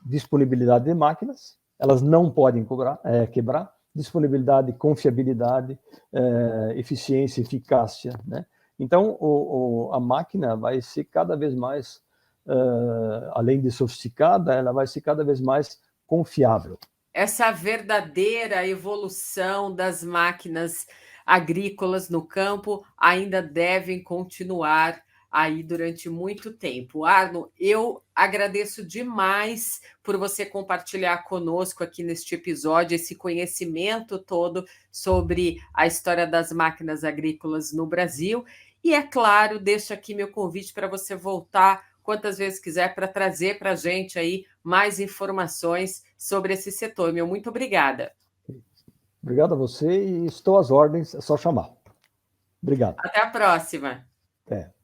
B: disponibilidade de máquinas, elas não podem quebrar, disponibilidade, confiabilidade, eficiência, eficácia, né? Então, a máquina vai ser cada vez mais, além de sofisticada, ela vai ser cada vez mais confiável.
A: Essa verdadeira evolução das máquinas agrícolas no campo ainda devem continuar aí durante muito tempo. Arno, eu agradeço demais por você compartilhar conosco aqui neste episódio esse conhecimento todo sobre a história das máquinas agrícolas no Brasil. E, é claro, deixo aqui meu convite para você voltar quantas vezes quiser para trazer para a gente aí mais informações sobre esse setor. Meu muito obrigada.
B: Obrigado a você e estou às ordens, é só chamar. Obrigado.
A: Até a próxima.
B: Até.